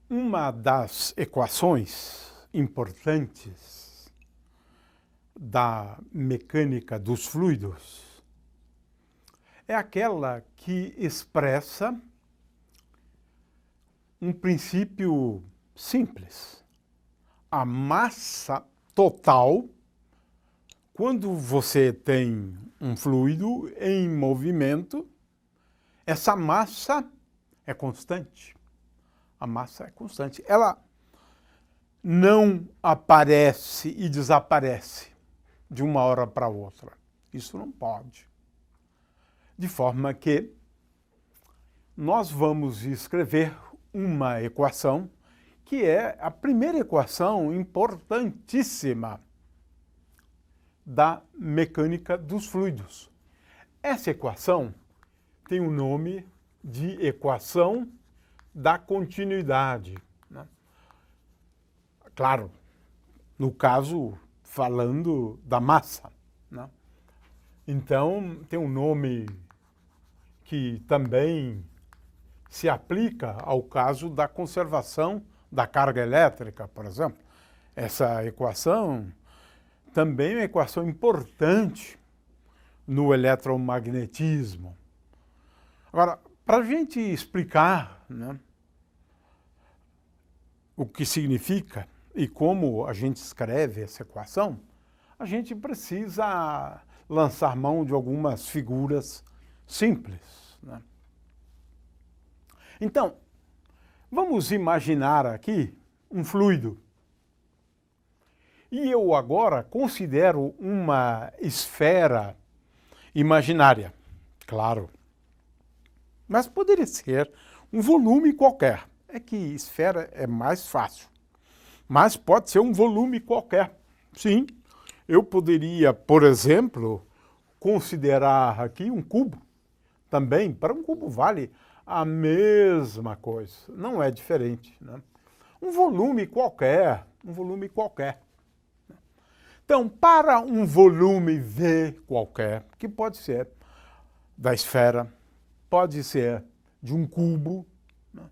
Uma das equações importantes da mecânica dos fluidos é aquela que expressa um princípio simples. A massa total, quando você tem um fluido em movimento, essa massa é constante. A massa é constante. Ela não aparece e desaparece de uma hora para outra. Isso não pode. De forma que nós vamos escrever uma equação que é a primeira equação importantíssima da mecânica dos fluidos. Essa equação tem o nome de equação da continuidade, né? Claro, no caso, falando da massa, né? Então, tem um nome que também se aplica ao caso da conservação da carga elétrica, por exemplo. Essa equação também é uma equação importante no eletromagnetismo. Agora, para a gente explicar, né, o que significa e como a gente escreve essa equação, a gente precisa lançar mão de algumas figuras simples, né? Então, vamos imaginar aqui um fluido. E eu agora considero uma esfera imaginária, claro. Mas poderia ser um volume qualquer. É que esfera é mais fácil. Mas pode ser um volume qualquer. Sim, eu poderia, por exemplo, considerar aqui um cubo. Também, para um cubo vale a mesma coisa. Não é diferente, né? Um volume qualquer, um volume qualquer. Então, para um volume V qualquer, que pode ser da esfera, pode ser de um cubo, né?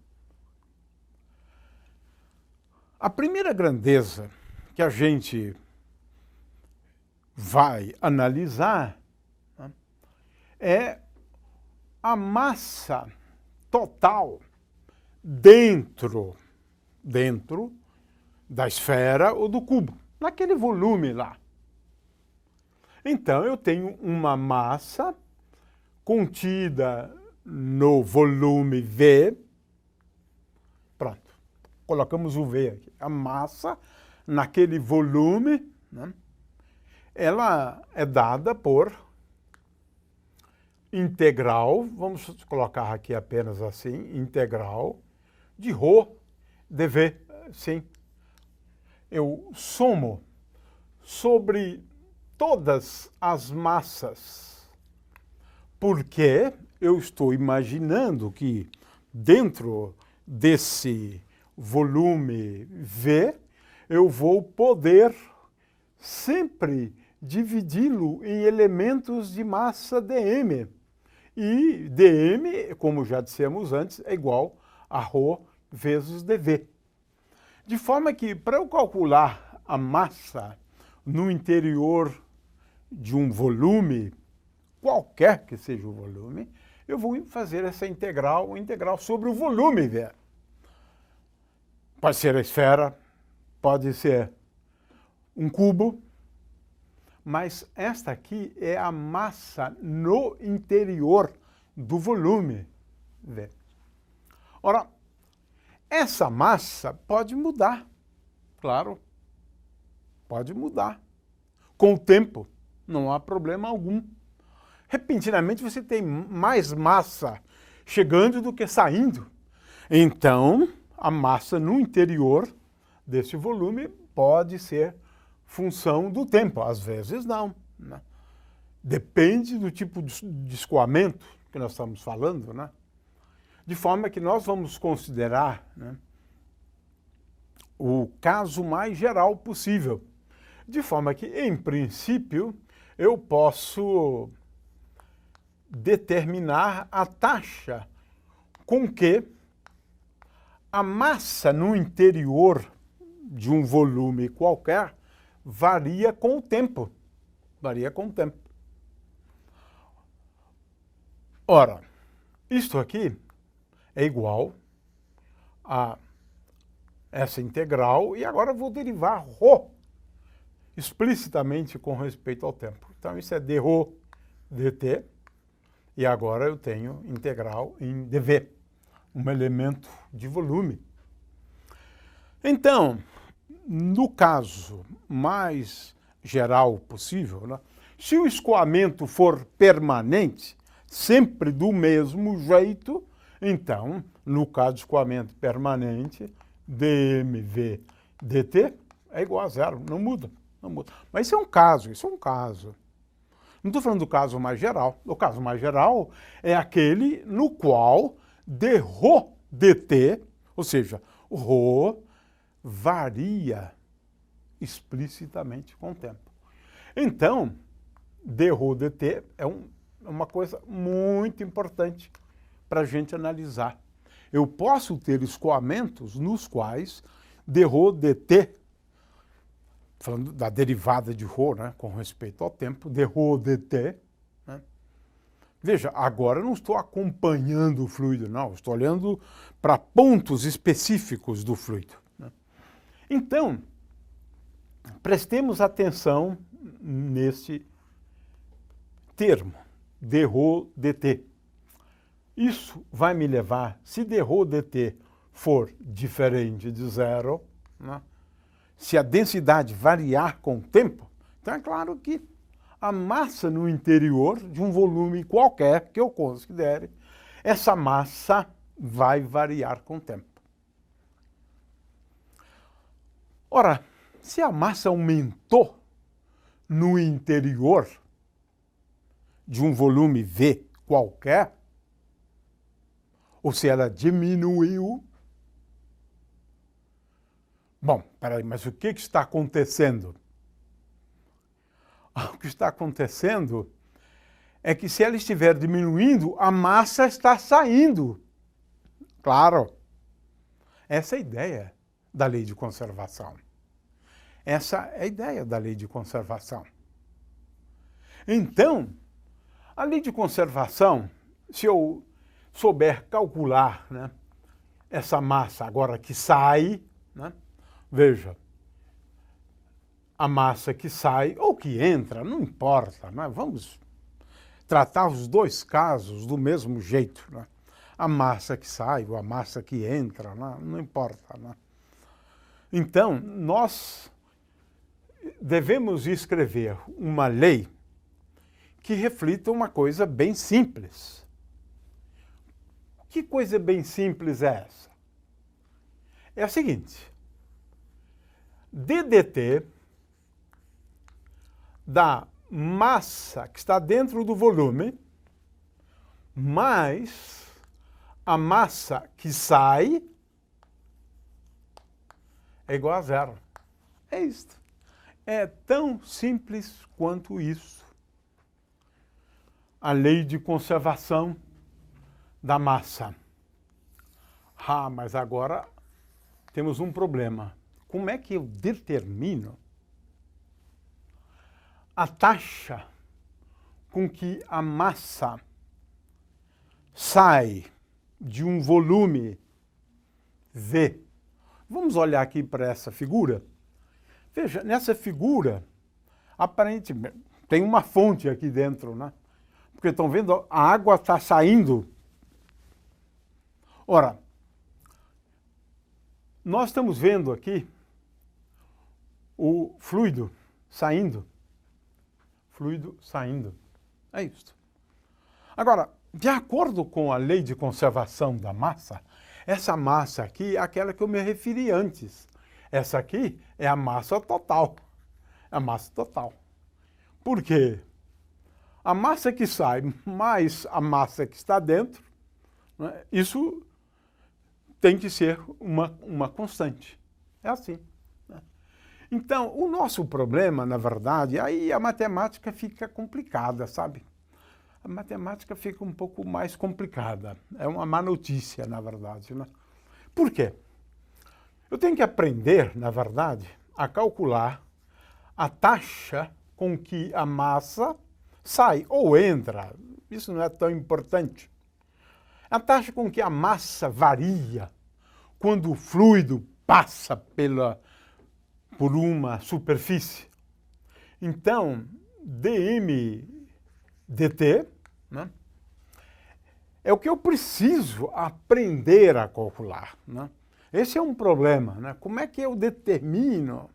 A primeira grandeza que a gente vai analisar, né, é a massa total dentro da esfera ou do cubo, naquele volume lá. Então, eu tenho uma massa contida no volume V. Pronto, colocamos o V aqui. A massa naquele volume, né, ela é dada por integral, vamos colocar aqui apenas assim, integral de ρ dV. Sim, eu somo sobre todas as massas, porque eu estou imaginando que dentro desse volume V, eu vou poder sempre dividi-lo em elementos de massa dm. E dm, como já dissemos antes, é igual a ρ vezes dV. De forma que, para eu calcular a massa no interior de um volume, qualquer que seja o volume, eu vou fazer essa integral sobre o volume V. Pode ser a esfera, pode ser um cubo, mas esta aqui é a massa no interior do volume V. Ora, essa massa pode mudar, claro, pode mudar. Com o tempo, não há problema algum. Repentinamente você tem mais massa chegando do que saindo. Então, a massa no interior desse volume pode ser função do tempo. Às vezes não, né? Depende do tipo de escoamento que nós estamos falando, né? De forma que nós vamos considerar, né, o caso mais geral possível. De forma que, em princípio, eu posso determinar a taxa com que a massa no interior de um volume qualquer varia com o tempo. Varia com o tempo. Ora, isto aqui é igual a essa integral, e agora eu vou derivar ρ explicitamente com respeito ao tempo. Então, isso é dρ dt, e agora eu tenho integral em dv, um elemento de volume. Então, no caso mais geral possível, né, se o escoamento for permanente, sempre do mesmo jeito, então, no caso de escoamento permanente, dmv dt é igual a zero, não muda, não muda. Mas isso é um caso, isso é um caso. Não estou falando do caso mais geral. O caso mais geral é aquele no qual dρ dt, ou seja, o ρ varia explicitamente com o tempo. Então, dρ dt é uma coisa muito importante para a gente analisar. Eu posso ter escoamentos nos quais dρ dt, falando da derivada de ρ, né, com respeito ao tempo, dρ dt, né? Veja, agora eu não estou acompanhando o fluido, não, estou olhando para pontos específicos do fluido, né? Então, prestemos atenção nesse termo, dρ dt. Isso vai me levar, se dρ dt for diferente de zero, né, se a densidade variar com o tempo, então é claro que a massa no interior de um volume qualquer que eu considere, essa massa vai variar com o tempo. Ora, se a massa aumentou no interior de um volume V qualquer, ou se ela diminuiu. Bom, peraí, mas o que está acontecendo? O que está acontecendo é que se ela estiver diminuindo, a massa está saindo. Claro. Essa é a ideia da lei de conservação. Essa é a ideia da lei de conservação. Então, a lei de conservação, se eu souber calcular, né, essa massa agora que sai, né, veja, a massa que sai ou que entra, não importa, né, vamos tratar os dois casos do mesmo jeito, né, a massa que sai ou a massa que entra, né, não importa, né. Então, nós devemos escrever uma lei que reflita uma coisa bem simples. Que coisa bem simples é essa? É a seguinte: ddt da massa que está dentro do volume mais a massa que sai é igual a zero. É isto. É tão simples quanto isso. A lei de conservação da massa. Ah, mas agora temos um problema. Como é que eu determino a taxa com que a massa sai de um volume V? Vamos olhar aqui para essa figura. Veja, nessa figura, aparentemente, tem uma fonte aqui dentro, né? Porque estão vendo, a água está saindo. Ora, nós estamos vendo aqui o fluido saindo. Fluido saindo. É isso. Agora, de acordo com a lei de conservação da massa, essa massa aqui é aquela que eu me referi antes. Essa aqui é a massa total. A massa total. Por quê? A massa que sai mais a massa que está dentro, né, isso tem que ser uma constante. É assim, né? Então, o nosso problema, na verdade, aí a matemática fica complicada, sabe? A matemática fica um pouco mais complicada. É uma má notícia, na verdade, né? Por quê? Eu tenho que aprender, na verdade, a calcular a taxa com que a massa sai ou entra. Isso não é tão importante. A taxa com que a massa varia quando o fluido passa por uma superfície. Então, dm dt, né, é o que eu preciso aprender a calcular, né? Esse é um problema, né? Como é que eu determino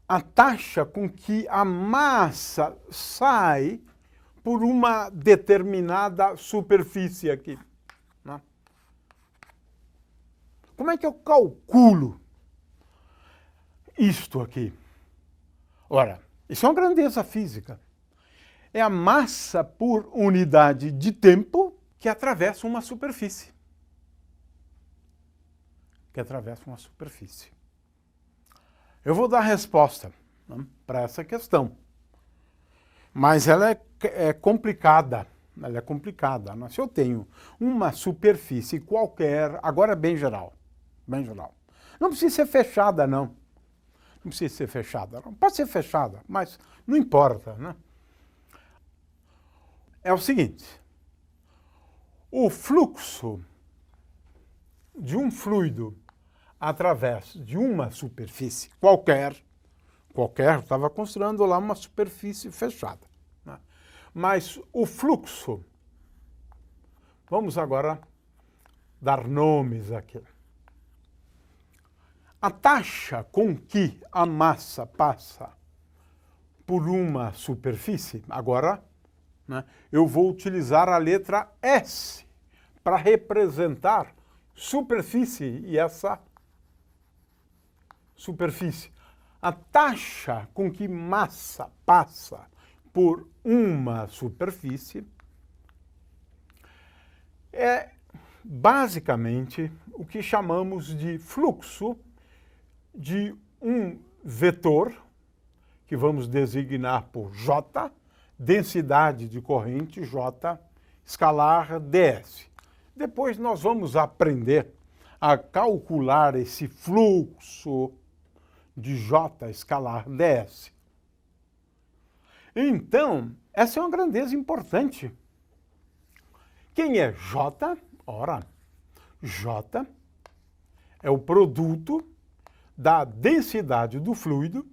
a taxa com que a massa sai por uma determinada superfície aqui, né? Como é que eu calculo isto aqui? Ora, isso é uma grandeza física. É a massa por unidade de tempo que atravessa uma superfície. Eu vou dar a resposta, né, para essa questão. Mas ela é complicada. Ela é complicada. Né? Se eu tenho uma superfície qualquer, agora é bem geral. Bem geral. Não precisa ser fechada, não. Não precisa ser fechada, não. Pode ser fechada, mas não importa, né? É o seguinte, o fluxo de um fluido através de uma superfície qualquer, eu estava considerando lá uma superfície fechada, né? Mas o fluxo, vamos agora dar nomes aqui. A taxa com que a massa passa por uma superfície, agora, né, eu vou utilizar a letra S para representar superfície e essa superfície. A taxa com que massa passa por uma superfície é basicamente o que chamamos de fluxo de um vetor, que vamos designar por J, densidade de corrente J, escalar ds. Depois nós vamos aprender a calcular esse fluxo de J escalar ds. Então, essa é uma grandeza importante. Quem é J? Ora, J é o produto da densidade do fluido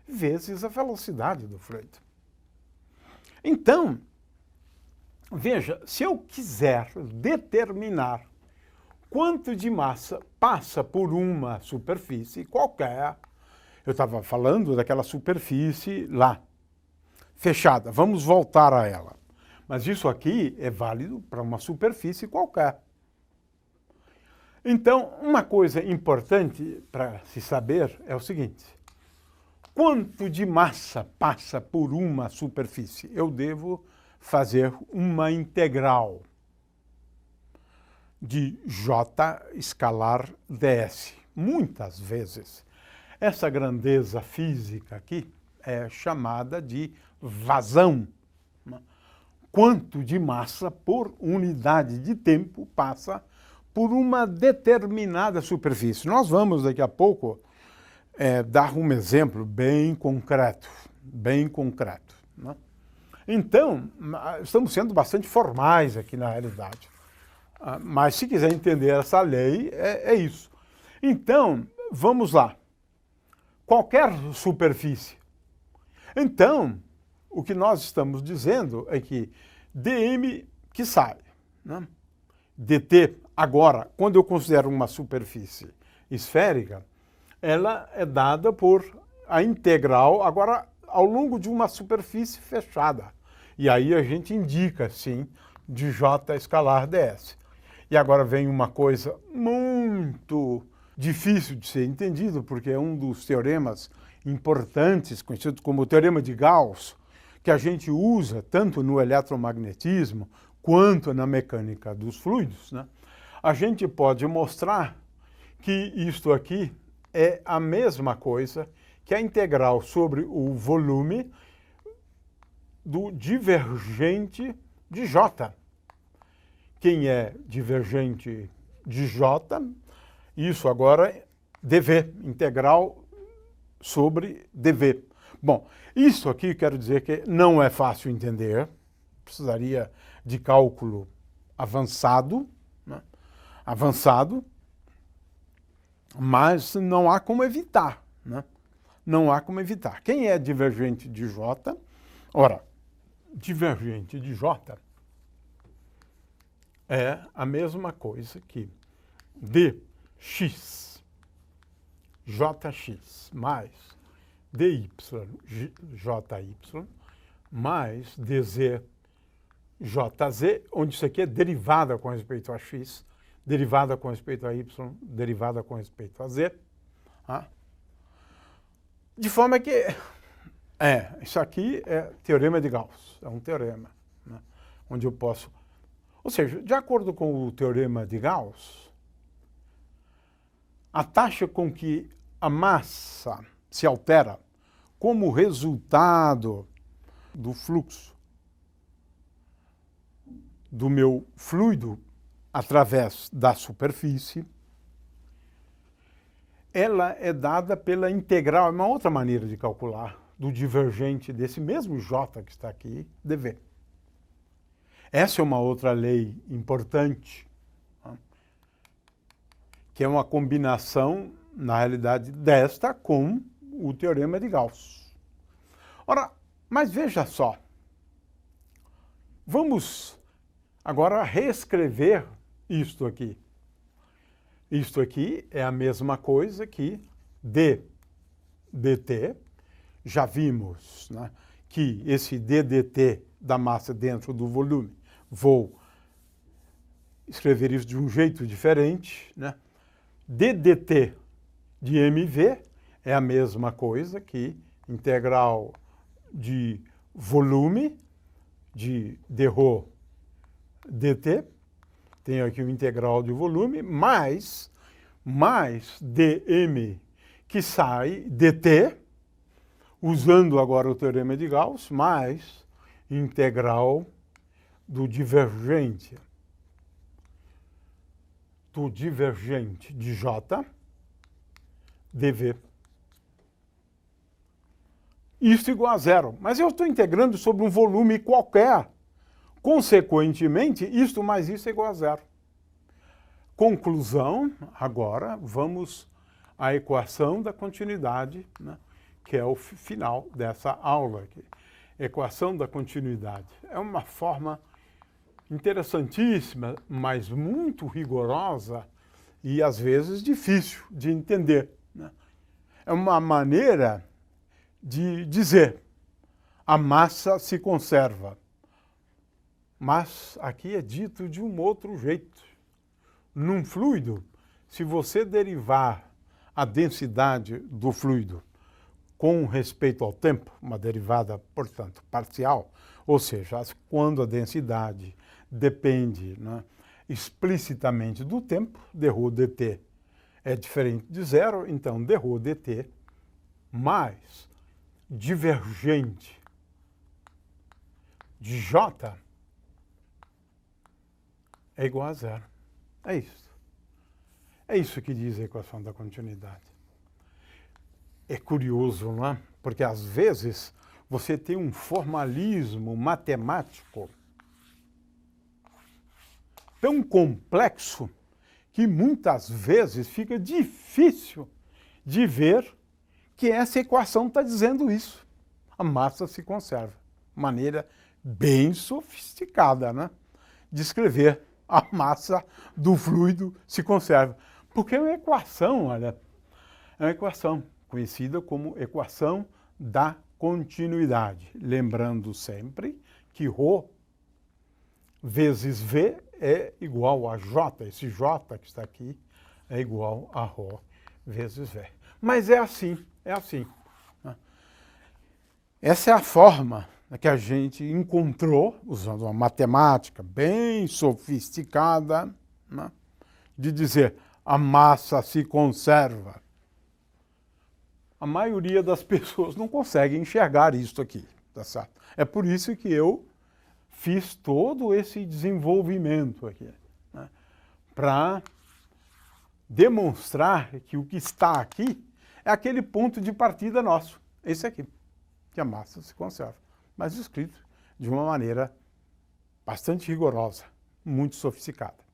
vezes a velocidade do fluido. Então, veja, se eu quiser determinar quanto de massa passa por uma superfície qualquer, eu estava falando daquela superfície lá, fechada, vamos voltar a ela. Mas isso aqui é válido para uma superfície qualquer. Então, uma coisa importante para se saber é o seguinte: quanto de massa passa por uma superfície? Eu devo fazer uma integral de J escalar ds. Muitas vezes, essa grandeza física aqui é chamada de vazão. Quanto de massa por unidade de tempo passa por uma determinada superfície. Nós vamos, daqui a pouco, dar um exemplo bem concreto, né? Então, estamos sendo bastante formais aqui na realidade. Mas se quiser entender essa lei, é isso. Então, vamos lá. Qualquer superfície. Então, o que nós estamos dizendo é que dm que sai, né? dt, agora, quando eu considero uma superfície esférica, ela é dada por a integral, agora, ao longo de uma superfície fechada. E aí a gente indica, sim, de J escalar ds. E agora vem uma coisa muito difícil de ser entendido, porque é um dos teoremas importantes, conhecido como o teorema de Gauss, que a gente usa tanto no eletromagnetismo quanto na mecânica dos fluidos, né? A gente pode mostrar que isto aqui é a mesma coisa que a integral sobre o volume do divergente de J. Quem é divergente de J, isso agora é dV, integral sobre dV. Bom, isso aqui quero dizer que não é fácil entender, precisaria de cálculo avançado, né? Avançado, mas não há como evitar, né? Não há como evitar. Quem é divergente de J? Ora, divergente de J é a mesma coisa que dx, jx, mais dy, jy, mais dz, jz, onde isso aqui é derivada com respeito a x, derivada com respeito a y, derivada com respeito a z. Tá? De forma que, isso aqui é teorema de Gauss, é um teorema, né? Onde eu posso... Ou seja, de acordo com o teorema de Gauss, a taxa com que a massa se altera como resultado do fluxo do meu fluido através da superfície, ela é dada pela integral, é uma outra maneira de calcular, do divergente desse mesmo J que está aqui, dV. Essa é uma outra lei importante, né? Que é uma combinação, na realidade, desta com o teorema de Gauss. Ora, mas veja só, vamos agora reescrever isto aqui. Isto aqui é a mesma coisa que d dt. Já vimos, né, que esse d dt da massa dentro do volume, vou escrever isso de um jeito diferente, né? D dt de mv é a mesma coisa que integral de volume de dρ dt, tenho aqui o integral de volume, mais dm, que sai dt, usando agora o teorema de Gauss, mais integral do divergente de J, dV. Isso igual a zero. Mas eu estou integrando sobre um volume qualquer. Consequentemente, isto mais isso é igual a zero. Conclusão, agora vamos à equação da continuidade, né, que é o final dessa aula aqui. Equação da continuidade. É uma forma interessantíssima, mas muito rigorosa e, às vezes, difícil de entender, né? É uma maneira de dizer a massa se conserva. Mas aqui é dito de um outro jeito. Num fluido, se você derivar a densidade do fluido com respeito ao tempo, uma derivada, portanto, parcial, ou seja, quando a densidade depende, né, explicitamente do tempo, dρ dt é diferente de zero, então dρ dt mais divergente de J é igual a zero. É isso. É isso que diz a equação da continuidade. É curioso, não é? Porque às vezes você tem um formalismo matemático tão complexo que muitas vezes fica difícil de ver que essa equação está dizendo isso. A massa se conserva. Maneira bem sofisticada, né, de escrever a massa do fluido se conserva. Porque é uma equação, olha, é uma equação conhecida como equação da continuidade. Lembrando sempre que ρ vezes V é igual a J. Esse J que está aqui é igual a ρ vezes V. Mas é assim, é assim. Essa é a forma que a gente encontrou, usando uma matemática bem sofisticada, né, de dizer a massa se conserva. a maioria das pessoas não consegue enxergar isso aqui, tá certo? É por isso que eu fiz todo esse desenvolvimento aqui, né, para demonstrar que o que está aqui é aquele ponto de partida nosso, esse aqui, que a massa se conserva, mas escrito de uma maneira bastante rigorosa, muito sofisticada.